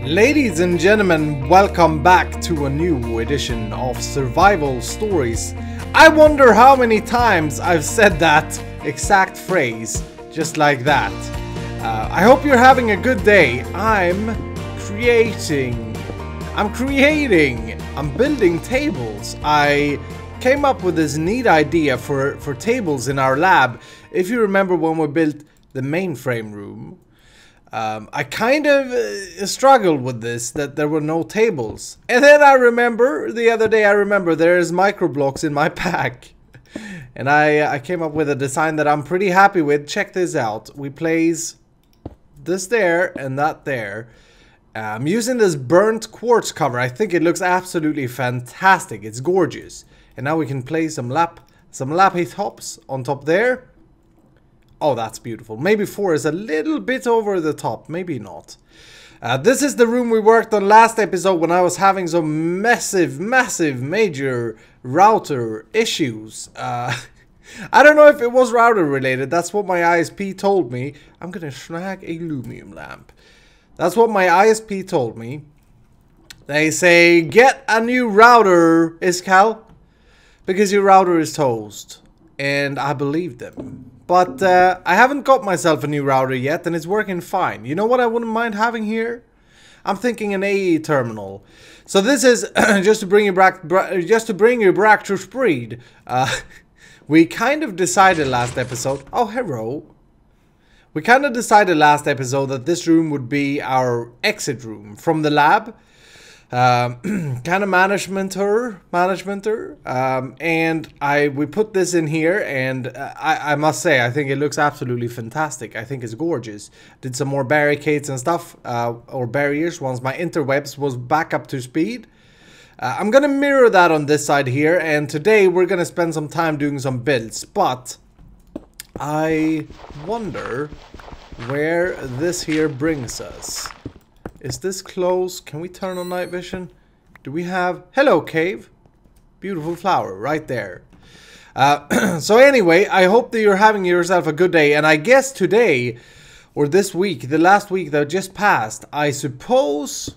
Ladies and gentlemen, welcome back to a new edition of Survival Stories. I wonder how many times I've said that exact phrase, just like that. I hope you're having a good day. I'm building tables. I came up with this neat idea for tables in our lab. If you remember when we built the mainframe room, I kind of struggled with this, that there were no tables. And then I remember, the other day there's microblocks in my pack. And I came up with a design that I'm pretty happy with. Check this out. We place this there and that there. I'm using this burnt quartz cover. I think it looks absolutely fantastic. It's gorgeous. And now we can place some lappy tops on top there. Oh, that's beautiful. Maybe 4 is a little bit over the top. Maybe not. This is the room we worked on last episode when I was having some major router issues. I don't know if it was router related. That's what my ISP told me. I'm gonna snag a lumium lamp. That's what my ISP told me. They say, get a new router, Iskall, because your router is toast. And I believed them. But I haven't got myself a new router yet, and it's working fine. You know what I wouldn't mind having here? I'm thinking an AE terminal. So this is just to bring you back to speed. We kind of decided last episode. Oh, hello. We kind of decided last episode that this room would be our exit room from the lab. Kind of managementer, and we put this in here, and I must say I think it looks absolutely fantastic. I think it's gorgeous. Did some more barricades and stuff, or barriers, once my interwebs was back up to speed. I'm gonna mirror that on this side here, and today we're gonna spend some time doing some builds, but I wonder where this here brings us. Is this close? Can we turn on night vision? Do we have... Hello, cave. Beautiful flower right there. So anyway, I hope that you're having yourself a good day. And I guess today, or this week, the last week that just passed, I suppose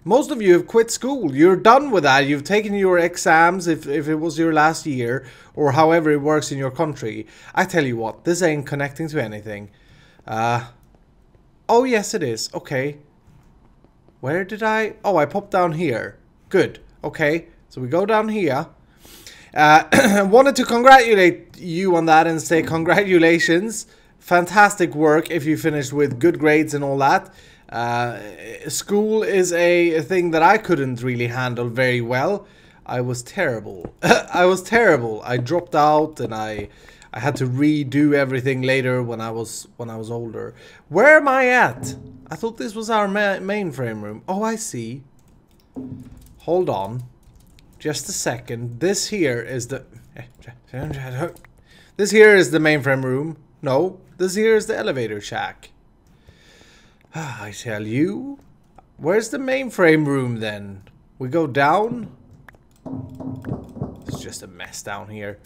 most of you have quit school. You're done with that. You've taken your exams if it was your last year, or however it works in your country. I tell you what, this ain't connecting to anything. Oh, yes, it is. Okay. Where did I... Oh, I popped down here. Good. Okay. So we go down here. Wanted to congratulate you on that and say congratulations. Fantastic work if you finished with good grades and all that. School is a thing that I couldn't really handle very well. I was terrible. I was terrible. I dropped out and I had to redo everything later when I was older. Where am I at? I thought this was our mainframe room. Oh, I see. Hold on. Just a second. This here is the... This here is the mainframe room. No, this here is the elevator shack. I tell you. Where's the mainframe room then? We go down. It's just a mess down here.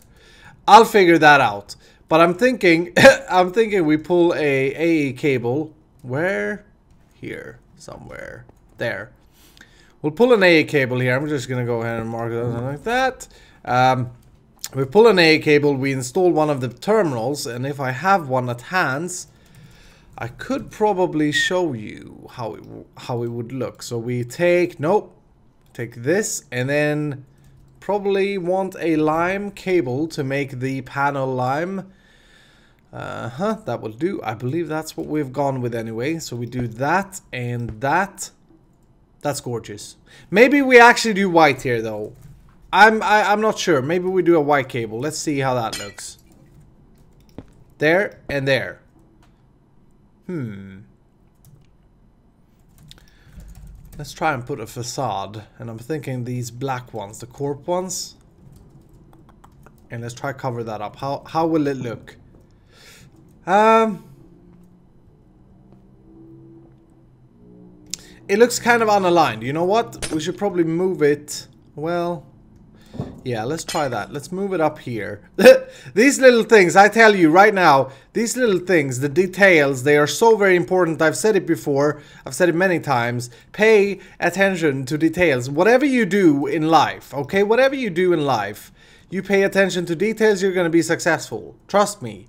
I'll figure that out. But I'm thinking we pull a AE cable. Where? Here. Somewhere. There. We'll pull an AE cable here. I'm just gonna go ahead and mark it like that. We pull an AE cable, we install one of the terminals, and if I have one at hand, I could probably show you how it would look. So we take this, and then probably want a lime cable to make the panel lime. That will do. I believe that's what we've gone with anyway. So we do that and that. That's gorgeous. Maybe we actually do white here though. I'm not sure. Maybe we do a white cable. Let's see how that looks. There and there. Let's try and put a facade. And I'm thinking these black ones, the corp ones. And let's try cover that up. How will it look? It looks kind of unaligned. You know what? We should probably move it. Well, Yeah, let's try that. Let's move it up here. These little things, I tell you right now, these little things, the details, they are so very important. I've said it before. I've said it many times. Pay attention to details. Whatever you do in life, okay? Whatever you do in life, you pay attention to details, you're going to be successful. Trust me.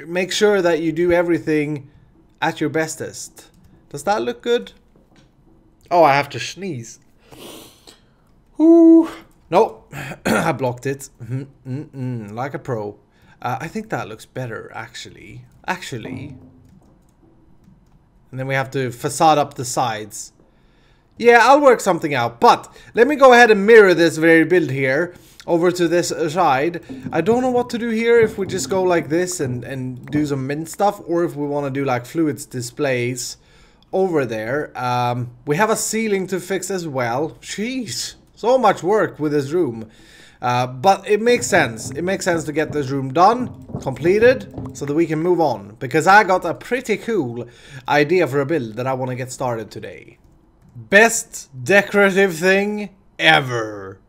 Make sure that you do everything at your bestest. Does that look good? Oh, I have to sneeze. Ooh. Nope, I blocked it. Like a pro. I think that looks better, actually. And then we have to facade up the sides. Yeah, I'll work something out. But let me go ahead and mirror this very build here over to this side. I don't know what to do here, if we just go like this and do some mint stuff, or if we want to do like fluids displays over there. We have a ceiling to fix as well. Jeez. So much work with this room, but it makes sense. It makes sense to get this room done, completed, so that we can move on. Because I got a pretty cool idea for a build that I want to get started today. Best decorative thing ever.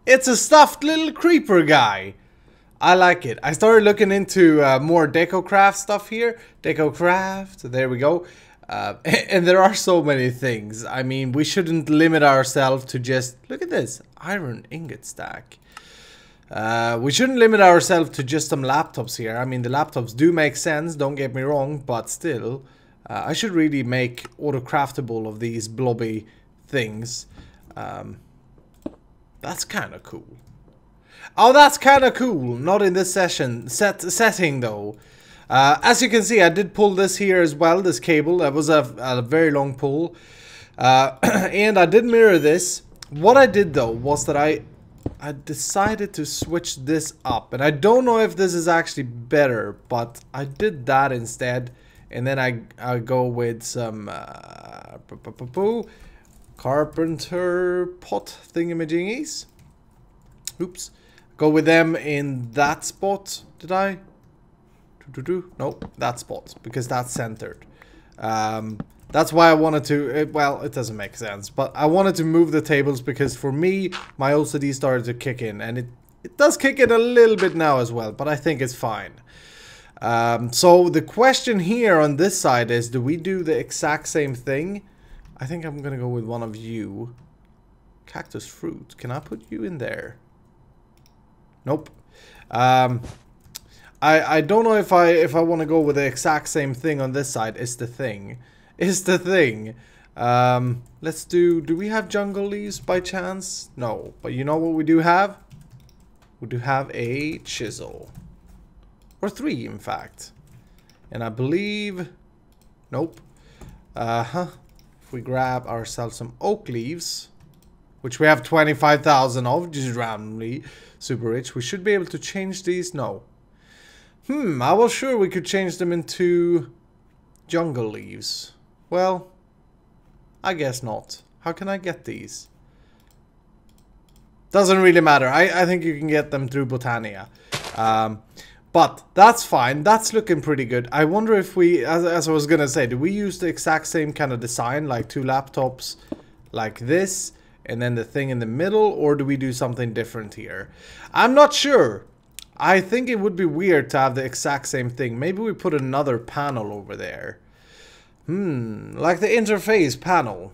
It's a stuffed little creeper guy. I like it. I started looking into more BiblioCraft stuff here. BiblioCraft, there we go. And there are so many things. I mean, we shouldn't limit ourselves to just... Look at this. Iron ingot stack. We shouldn't limit ourselves to just some laptops here. I mean, the laptops do make sense, don't get me wrong. But still, I should really make auto-craftable of these blobby things. That's kind of cool. Oh, that's kind of cool. Not in this setting, though. As you can see, I did pull this here as well, this cable. That was a very long pull. And I did mirror this. What I did though was that I decided to switch this up. And I don't know if this is actually better, but I did that instead. And then I go with some Carpenter pot thingamajiggies. Oops. Go with them in that spot. Did I? Nope, that spot, because that's centered. That's why I wanted to, well, it doesn't make sense, but I wanted to move the tables because for me, my OCD started to kick in, and it does kick in a little bit now as well, but I think it's fine. So the question here on this side is, do we do the exact same thing? I think I'm gonna go with one of you. Cactus fruit, can I put you in there? Nope. I don't know if I want to go with the exact same thing on this side. It's the thing. Let's do we have jungle leaves by chance? No, but you know what we do have? We do have a chisel. Or 3 in fact. And I believe, nope. If we grab ourselves some oak leaves, which we have 25,000 of, just randomly super rich, we should be able to change these. No. I was sure we could change them into jungle leaves. Well, I guess not. How can I get these? Doesn't really matter. I think you can get them through Botania. But that's fine. That's looking pretty good. I wonder if we, as I was gonna say, do we use the exact same kind of design, like 2 laptops like this, and then the thing in the middle, or do we do something different here? I'm not sure. I think it would be weird to have the exact same thing. Maybe we put another panel over there. Like the interface panel.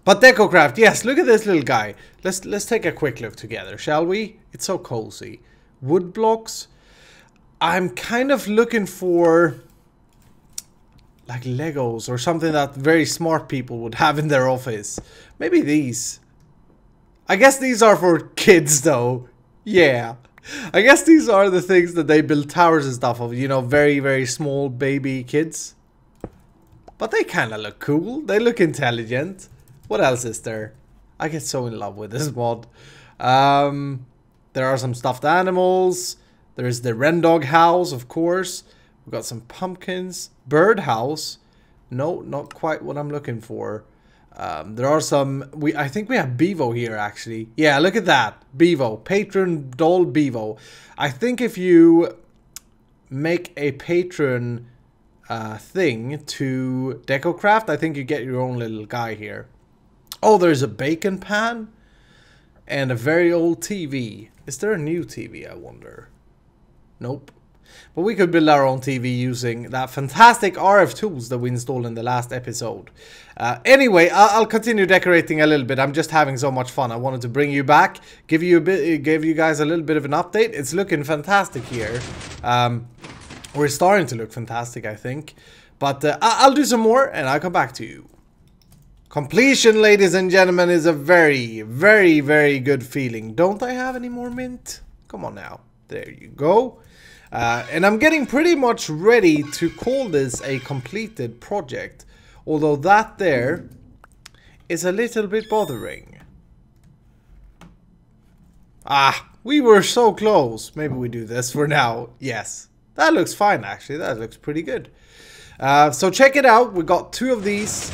But BiblioCraft, yes, look at this little guy. Let's take a quick look together, shall we? It's so cozy. Wood blocks. I'm kind of looking for like Legos or something that very smart people would have in their office. Maybe these. I guess these are for kids though. Yeah. I guess these are the things that they build towers and stuff of, you know, very, very small baby kids. But they kind of look cool. They look intelligent. What else is there? I get so in love with this mod. There are some stuffed animals. There's the Rendog house, of course. We've got some pumpkins. Bird house. No, not quite what I'm looking for. There are some... I think we have Bevo here, actually. Yeah, look at that. Bevo. Patron doll Bevo. I think if you make a patron thing to BiblioCraft, I think you get your own little guy here. Oh, there's a bacon pan. and a very old TV. Is there a new TV, I wonder? Nope. But we could build our own TV using that fantastic RF tools that we installed in the last episode. Anyway, I'll continue decorating a little bit. I'm just having so much fun. I wanted to bring you back, give you guys a little bit of an update. It's looking fantastic here. We're starting to look fantastic, I think. But I'll do some more and I'll come back to you. Completion, ladies and gentlemen, is a very, very, very good feeling. Don't I have any more mint? Come on now. There you go. And I'm getting pretty much ready to call this a completed project. Although that there is a little bit bothering. Ah, we were so close. Maybe we do this for now. Yes. That looks fine, actually. That looks pretty good. So check it out. We got 2 of these.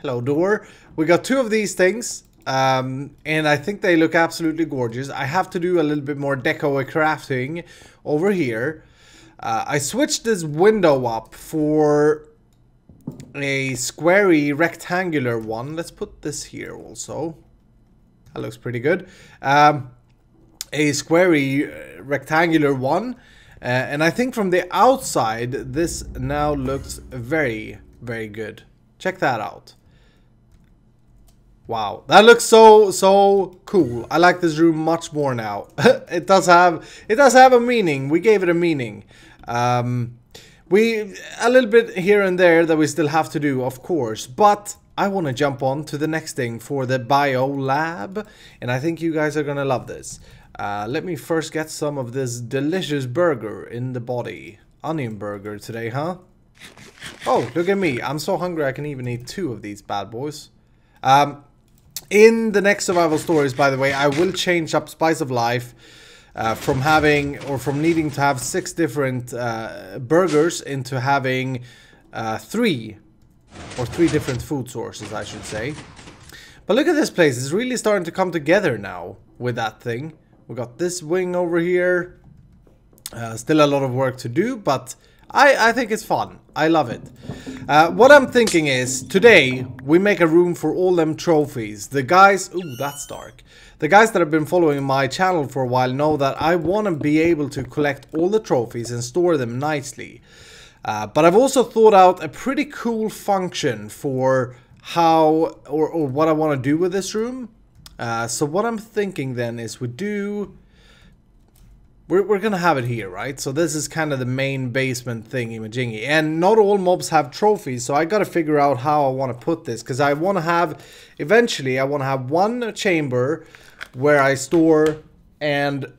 Hello, door. We got 2 of these things. And I think they look absolutely gorgeous. I have to do a little bit more deco crafting over here. I switched this window up for a squarey rectangular one. Let's put this here also. That looks pretty good. A squarey rectangular one. And I think from the outside, this now looks very, very good. Check that out. Wow, that looks so cool. I like this room much more now. It does have a meaning. We gave it a meaning. A little bit here and there that we still have to do, of course, but I want to jump on to the next thing for the bio lab, and I think you guys are gonna love this. Let me first get some of this delicious burger in the body. Onion burger today, huh? Oh, look at me. I'm so hungry I can even eat 2 of these bad boys. In the next survival stories, by the way, I will change up Spice of Life from needing to have 6 different burgers into having 3 different food sources, I should say. But look at this place. It's really starting to come together now with that thing. We got this wing over here. Still a lot of work to do, but I think it's fun. I love it. What I'm thinking is, today, we make a room for all them trophies. The guys... Ooh, that's dark. The guys that have been following my channel for a while know that I want to be able to collect all the trophies and store them nicely. But I've also thought out a pretty cool function for how... or what I want to do with this room. So what I'm thinking then is we're gonna have it here, right? So this is kind of the main basement thingy-majingy. And not all mobs have trophies, so I gotta figure out how I want to put this. Because I want to have, eventually, I want to have one chamber where I store and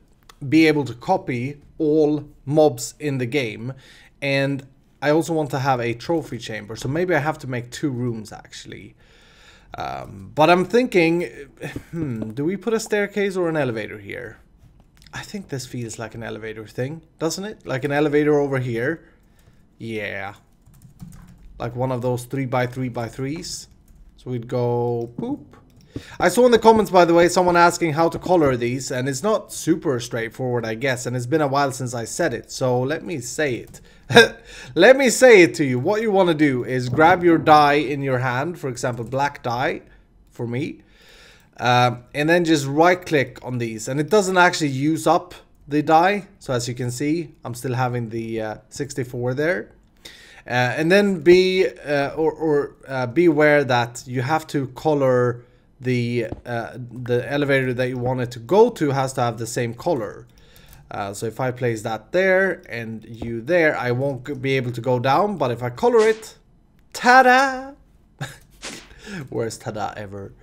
be able to copy all mobs in the game. And I also want to have a trophy chamber. So maybe I have to make 2 rooms, actually. But I'm thinking, do we put a staircase or an elevator here? I think this feels like an elevator thing, doesn't it? Like an elevator over here. Yeah. Like one of those 3x3x3s. So we'd go boop. I saw in the comments, by the way, someone asking how to color these. And it's not super straightforward, I guess. And it's been a while since I said it. So let me say it. Let me say it to you. What you want to do is grab your dye in your hand. For example, black dye for me. And then just right click on these, and it doesn't actually use up the dye. So as you can see, I'm still having the 64 there. And then be aware that you have to color the elevator that you want it to go to has to have the same color. So if I place that there and you there, I won't be able to go down. But if I color it, ta-da! Worst ta-da ever.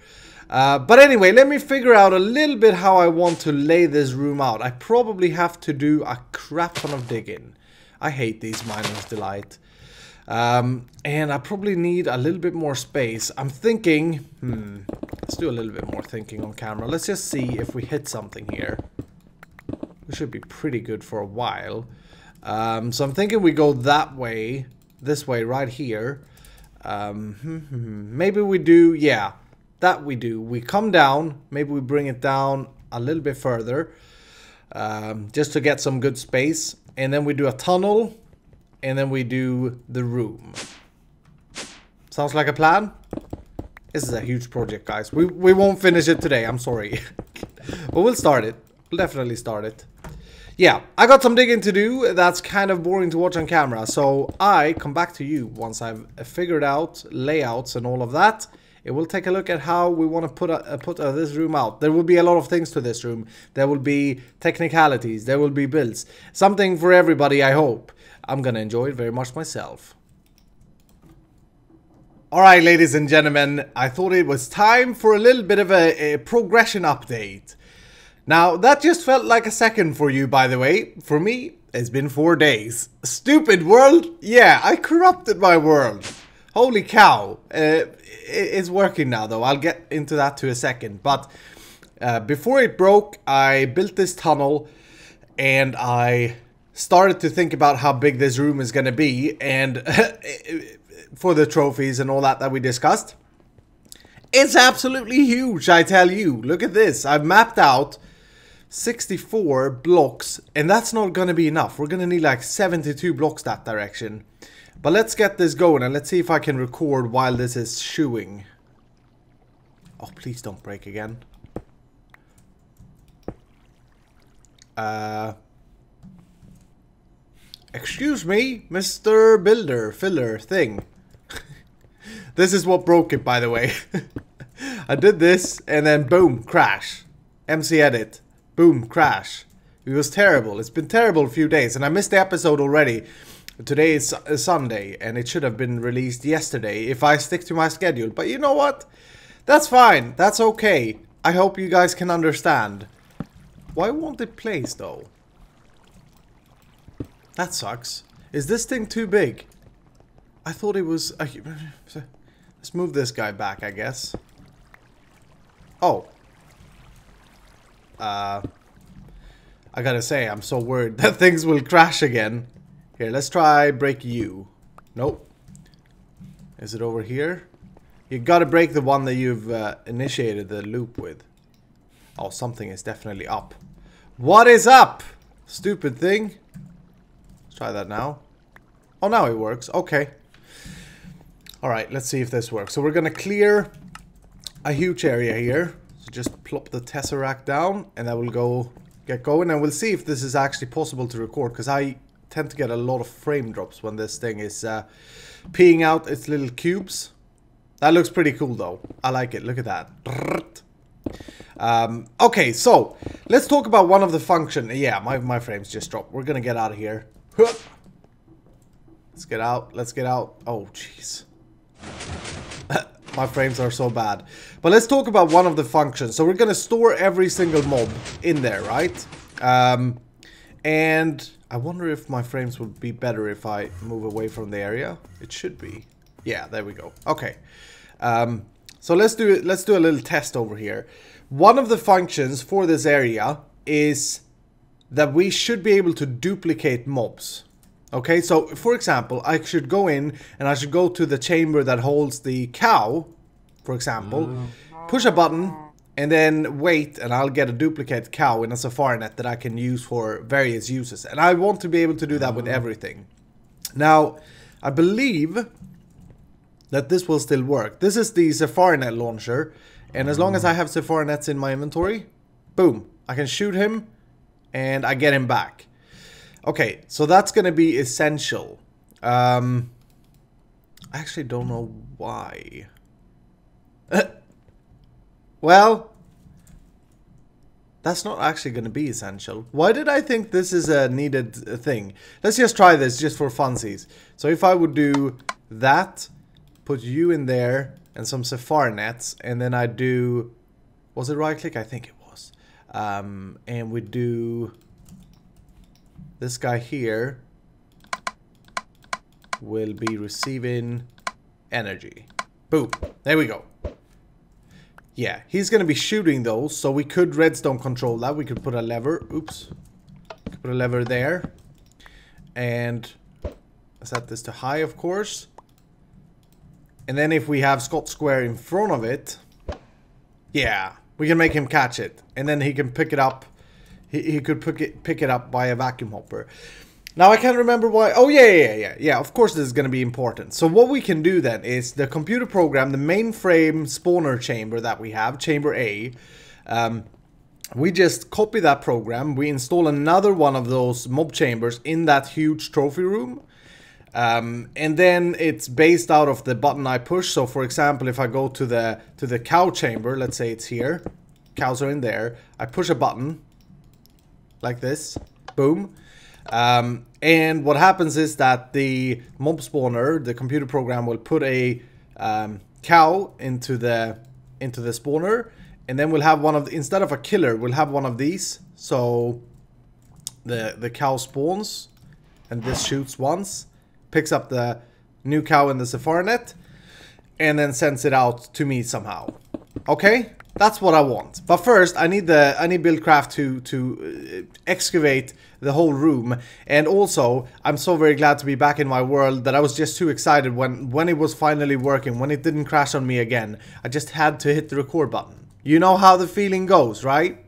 But anyway, let me figure out a little bit how I want to lay this room out. I probably have to do a crap ton of digging. I hate these Miner's Delight. And I probably need a little bit more space. I'm thinking, let's do a little bit more thinking on camera. Let's just see if we hit something here. We should be pretty good for a while. So I'm thinking we go that way, this way right here. Maybe we do, yeah. That we do. We come down, maybe we bring it down a little bit further, just to get some good space, and then we do a tunnel, and then we do the room. Sounds like a plan? This is a huge project, guys. We won't finish it today, I'm sorry. But we'll start it. We'll definitely start it. Yeah, I got some digging to do. That's kind of boring to watch on camera. So I come back to you once I've figured out layouts and all of that. It will take a look at how we want to put this room out. There will be a lot of things to this room. There will be technicalities. There will be builds. Something for everybody, I hope. I'm gonna enjoy it very much myself. Alright, ladies and gentlemen, I thought it was time for a little bit of a progression update. Now, that just felt like a second for you, by the way. For me, it's been 4 days. Stupid world? Yeah, I corrupted my world. Holy cow. It's working now, though. I'll get into that to a second. But before it broke, I built this tunnel, and I started to think about how big this room is going to be, and for the trophies and all that we discussed. It's absolutely huge, I tell you. Look at this. I've mapped out 64 blocks, and that's not going to be enough. We're going to need like 72 blocks that direction. But let's get this going, and let's see if I can record while this is shooing. Oh, please don't break again. Excuse me, Mr. Builder, filler thing. This is what broke it, by the way. I did this, and then boom, crash. MC edit. Boom, crash. It was terrible. It's been terrible a few days, and I missed the episode already. Today is Sunday, and it should have been released yesterday if I stick to my schedule. But you know what? That's fine. That's okay. I hope you guys can understand. Why won't it place, though? That sucks. Is this thing too big? I thought it was... let's move this guy back, I guess. Oh. I gotta say, I'm so worried that things will crash again. Here, let's try break you. Nope. Is it over here? You gotta break the one that you've initiated the loop with. Oh, something is definitely up. What is up? Stupid thing. Let's try that now. Oh, now it works. Okay. Alright, let's see if this works. So we're gonna clear a huge area here. So just plop the Tesseract down, and that will get going, and we'll see if this is actually possible to record, because I tend to get a lot of frame drops when this thing is peeing out its little cubes. That looks pretty cool, though. I like it. Look at that. Okay, so let's talk about one of the functions. Yeah, my frames just dropped. We're gonna get out of here. Let's get out. Let's get out. Oh, jeez. My frames are so bad. But let's talk about one of the functions. So we're going to store every single mob in there, right? And I wonder if my frames would be better if I move away from the area. It should be. Yeah, there we go. Okay. So let's do a little test over here. One of the functions for this area is that we should be able to duplicate mobs. Okay, so for example, I should go in and I should go to the chamber that holds the cow, for example, push a button, and then wait, and I'll get a duplicate cow in a safari net that I can use for various uses. And I want to be able to do that with everything. Now, I believe that this will still work. This is the safari net launcher, and as long as I have safari nets in my inventory, boom, I can shoot him, and I get him back. Okay, so that's going to be essential. I actually don't know why. Well, that's not actually going to be essential. Why did I think this is a needed thing? Let's just try this just for funsies. So if I would do that, put you in there, and some safari nets, and then I do... Was it right click? I think it was. And we do... This guy here will be receiving energy. Boom. There we go. Yeah, he's going to be shooting those, so we could redstone control that. We could put a lever. Oops. Could put a lever there. And set this to high, of course. And then if we have Scott Square in front of it, yeah, we can make him catch it. And then he can pick it up. He could pick it up by a vacuum hopper. Now I can't remember why. Oh yeah, of course this is going to be important. So what we can do then is the computer program, the mainframe spawner chamber that we have, chamber A, we just copy that program, we install another one of those mob chambers in that huge trophy room, and then it's based out of the button I push. So for example, if I go to the cow chamber, let's say it's here, cows are in there, I push a button like this, boom. And what happens is that the mob spawner, the computer program, will put a cow into the spawner, and then we'll have one of the, instead of a killer, we'll have one of these. So the cow spawns, and this shoots once, picks up the new cow in the Safari net, and then sends it out to me somehow. Okay? That's what I want. But first, I need BuildCraft to excavate the whole room. And also, I'm so very glad to be back in my world that I was just too excited when it was finally working, when it didn't crash on me again. I just had to hit the record button. You know how the feeling goes, right?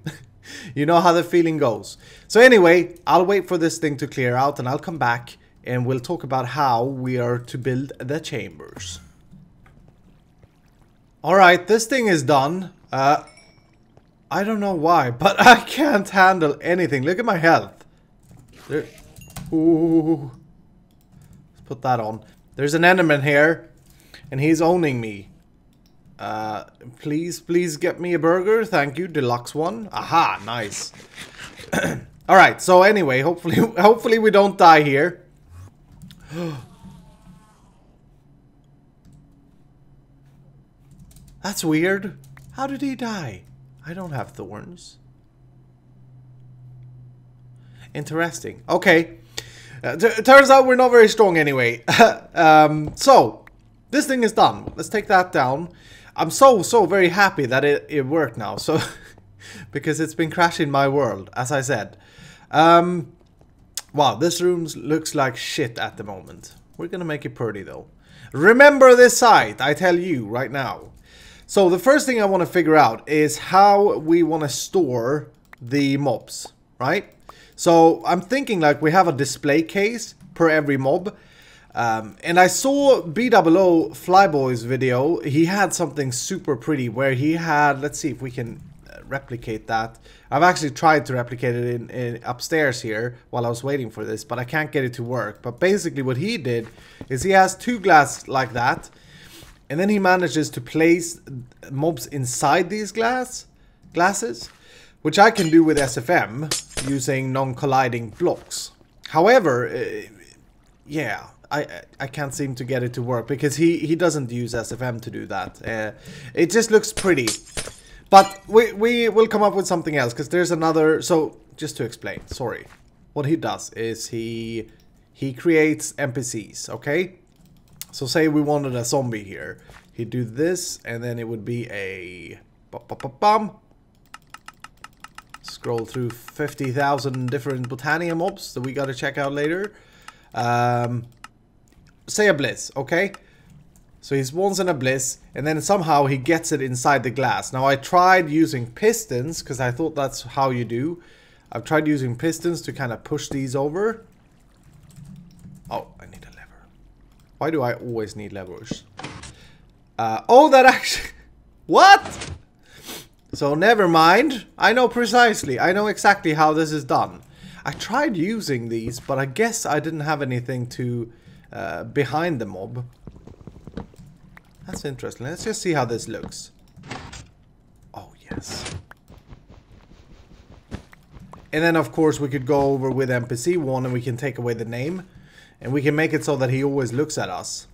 You know how the feeling goes. So anyway, I'll wait for this thing to clear out and I'll come back and we'll talk about how we are to build the chambers. Alright, this thing is done. I don't know why, but I can't handle anything. Look at my health. There. Ooh. Let's put that on. There's an Enderman here, and he's owning me. Please get me a burger. Thank you, deluxe one. Aha, nice. Alright, so anyway, hopefully we don't die here. That's weird. How did he die? I don't have thorns. Interesting. Okay. Turns out we're not very strong anyway. So, this thing is done. Let's take that down. I'm so very happy that it worked now. So, because it's been crashing my world, as I said. Wow, this room looks like shit at the moment. We're gonna make it pretty though. Remember this site, I tell you right now. So the first thing I want to figure out is how we want to store the mobs, right? So I'm thinking like we have a display case per every mob. And I saw BWO Flyboy's video. He had something super pretty where he had, let's see if we can replicate that. I've actually tried to replicate it in upstairs here while I was waiting for this, but I can't get it to work. But basically what he did is he has two glass like that. And then he manages to place mobs inside these glasses, which I can do with SFM using non-colliding blocks. However, yeah, I can't seem to get it to work because he doesn't use SFM to do that. It just looks pretty. But we will come up with something else because there's another. So just to explain, sorry. What he does is he creates NPCs, okay? So say we wanted a zombie here. He'd do this, and then it would be a... Scroll through 50,000 different Botania mobs that we gotta check out later. Say a bliss, okay? So he spawns in a bliss, and then somehow he gets it inside the glass. Now I tried using pistons, because I thought that's how you do. I've tried using pistons to kind of push these over. Oh, I need a lever. Why do I always need levers? Oh, that actually... What? So, never mind. I know precisely. I know exactly how this is done. I tried using these, but I guess I didn't have anything to... behind the mob. That's interesting. Let's just see how this looks. Oh, yes. And then, of course, we could go over with NPC 1 and we can take away the name. And we can make it so that he always looks at us.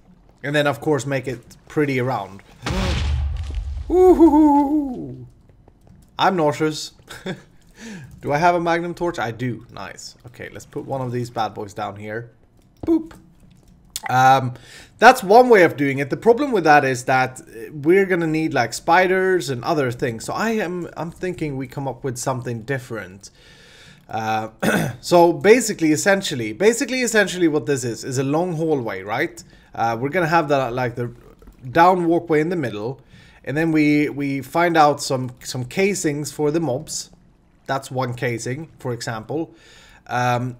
And then, of course, make it pretty around. Woohoo! I'm nauseous. Do I have a magnum torch? I do. Nice. Okay, let's put one of these bad boys down here. Boop. That's one way of doing it. The problem with that is that we're gonna need like spiders and other things. So I'm thinking we come up with something different. So basically, essentially what this is a long hallway, right? We're gonna have the down walkway in the middle, and then we find out some casings for the mobs. That's one casing, for example.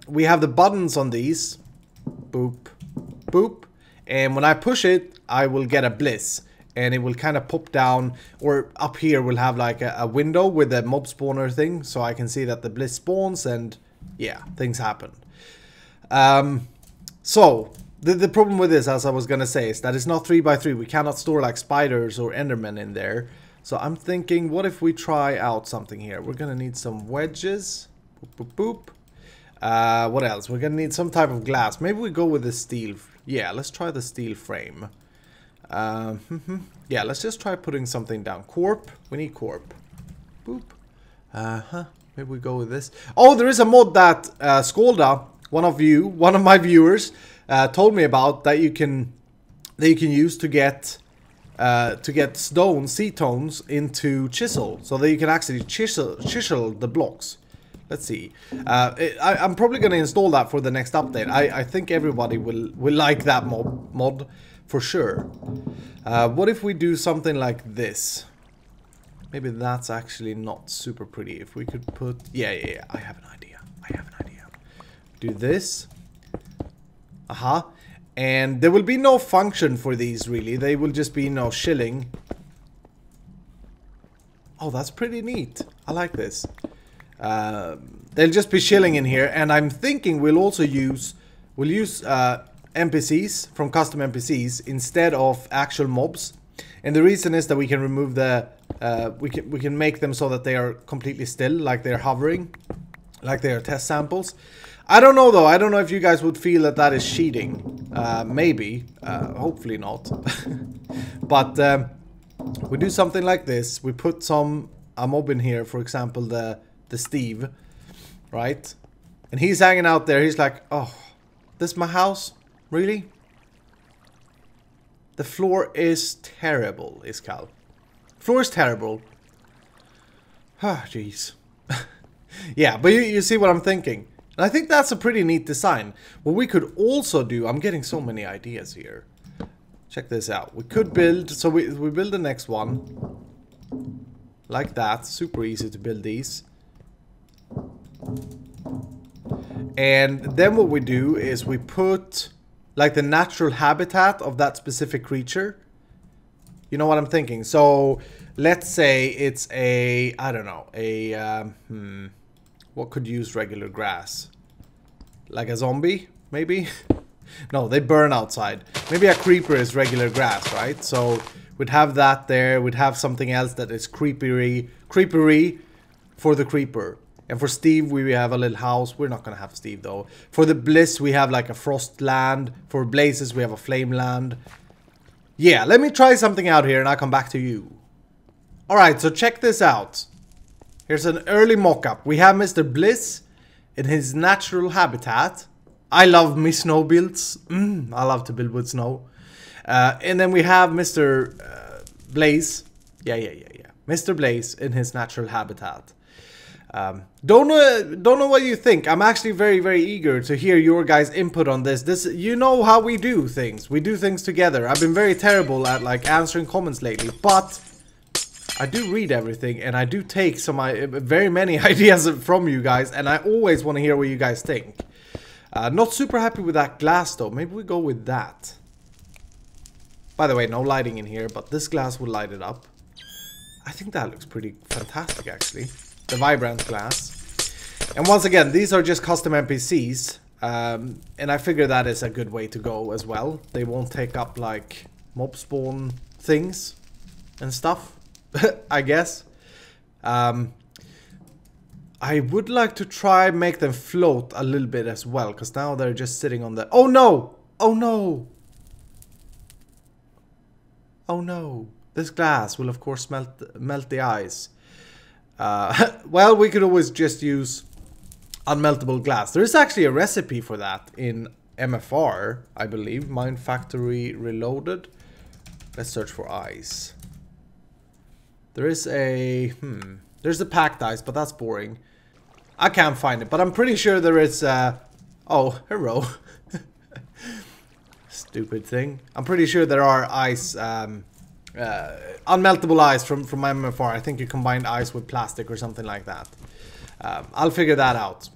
we have the buttons on these. Boop, boop. And when I push it, I will get a bliss. And it will kind of pop down, or up here we'll have like a window with a mob spawner thing, so I can see that the bliss spawns and yeah, things happen. So the problem with this, as I was gonna say, is that it's not 3x3. We cannot store like spiders or endermen in there. So I'm thinking, what if we try out something here? We're gonna need some wedges. Boop, boop, boop. What else? We're gonna need some type of glass. Maybe we go with the steel. Yeah, let's try the steel frame. Yeah, let's just try putting something down. Corp. We need corp. Boop. Maybe we go with this. Oh, there is a mod that Skolda, one of my viewers, told me about that you can use to get stone C-tones into Chisel, so that you can actually chisel the blocks. Let's see. I'm probably going to install that for the next update. I think everybody will like that mod for sure. What if we do something like this? Maybe that's actually not super pretty. If we could put... Yeah. I have an idea. Do this. And there will be no function for these, really. They will just be, shilling. Oh, that's pretty neat. I like this. They'll just be chilling in here. And I'm thinking we'll also use... We'll use NPCs from custom NPCs instead of actual mobs. And the reason is that we can remove the... we can make them so that they are completely still, like they're hovering. Like they are test samples. I don't know though. I don't know if you guys would feel that that is cheating. Maybe. Hopefully not. But we do something like this. We put a mob in here. For example, the Steve. Right? And he's hanging out there. He's like, oh, this is my house? Really? The floor is terrible, Iskall. Floor is terrible. Ah, jeez. Yeah, but you see what I'm thinking. And I think that's a pretty neat design. What we could also do... I'm getting so many ideas here. Check this out. We could build... So we build the next one. Like that. Super easy to build these. And then what we do is we put... like the natural habitat of that specific creature. You know what I'm thinking? So, let's say it's a... I don't know. What could use regular grass? Like a zombie, maybe? No, they burn outside. Maybe a creeper is regular grass, right? So, we'd have that there. We'd have something else that is creepery for the creeper. And for Steve, we have a little house. We're not going to have Steve, though. For the Bliss, we have like a frost land. For Blazes, we have a flame land. Yeah, let me try something out here and I'll come back to you. Alright, so check this out. Here's an early mock-up. We have Mr. Bliss in his natural habitat. I love me snow builds. I love to build with snow. And then we have Mr. Blaze. Yeah. Mr. Blaze in his natural habitat. Don't know what you think. I'm actually very eager to hear your guys' input on this. You know how we do things. We do things together. I've been very terrible at like answering comments lately, but I do read everything and I do take very many ideas from you guys, and I always want to hear what you guys think. Not super happy with that glass though. Maybe we go with that. By the way, no lighting in here, but this glass will light it up. I think that looks pretty fantastic actually. The vibrant glass. And once again, these are just custom NPCs. And I figure that is a good way to go as well. They won't take up like mob spawn things and stuff, I guess. I would like to try make them float a little bit as well, because now they're just sitting on the... Oh no! Oh no! Oh no! This glass will of course melt the ice. Well, we could always just use unmeltable glass. There is actually a recipe for that in MFR, I believe. Mine Factory Reloaded. Let's search for ice. There is a... There's a packed ice, but that's boring. I can't find it, but I'm pretty sure there is... Oh, hello. Stupid thing. I'm pretty sure there are ice... unmeltable ice from MFR. I think you combined ice with plastic or something like that. I'll figure that out.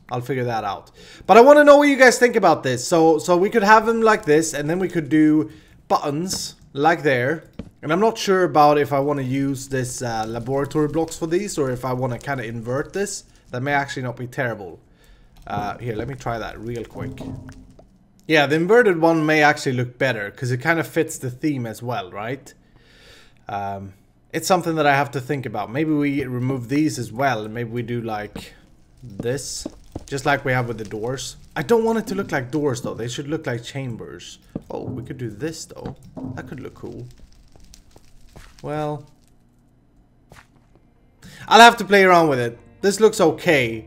But I want to know what you guys think about this. So we could have them like this, and then we could do buttons like there. And I'm not sure about if I want to use this laboratory blocks for these, or if I want to kind of invert this. That may actually not be terrible. Here, let me try that real quick. Yeah, the inverted one may actually look better, because it kind of fits the theme as well, right? It's something that I have to think about. Maybe we remove these as well, and maybe we do like this, just like we have with the doors. I don't want it to look like doors though. They should look like chambers. Oh, we could do this though. That could look cool. Well, I'll have to play around with it. This looks okay,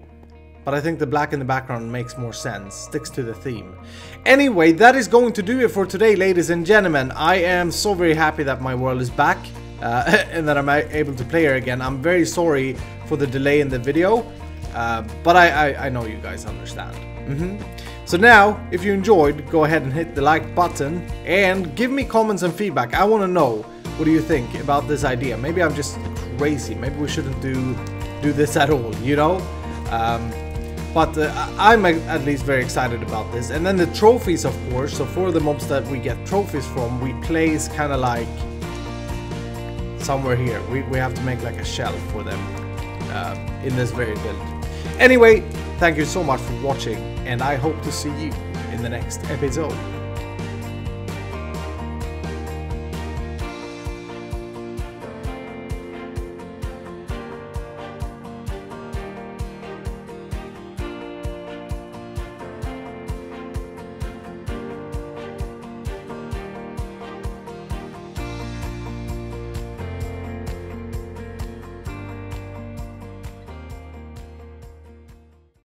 but I think the black in the background makes more sense. Sticks to the theme. Anyway, that is going to do it for today, ladies and gentlemen. I am so very happy that my world is back. And that I'm able to play her again. I'm very sorry for the delay in the video, but I know you guys understand. So now, if you enjoyed, go ahead and hit the like button and give me comments and feedback. I want to know, what do you think about this idea? Maybe I'm just crazy. Maybe we shouldn't do this at all, you know? But I'm at least very excited about this. And then the trophies, of course. So for the mobs that we get trophies from, we place kind of like somewhere here. We have to make like a shelf for them in this very build. Anyway, thank you so much for watching, and I hope to see you in the next episode.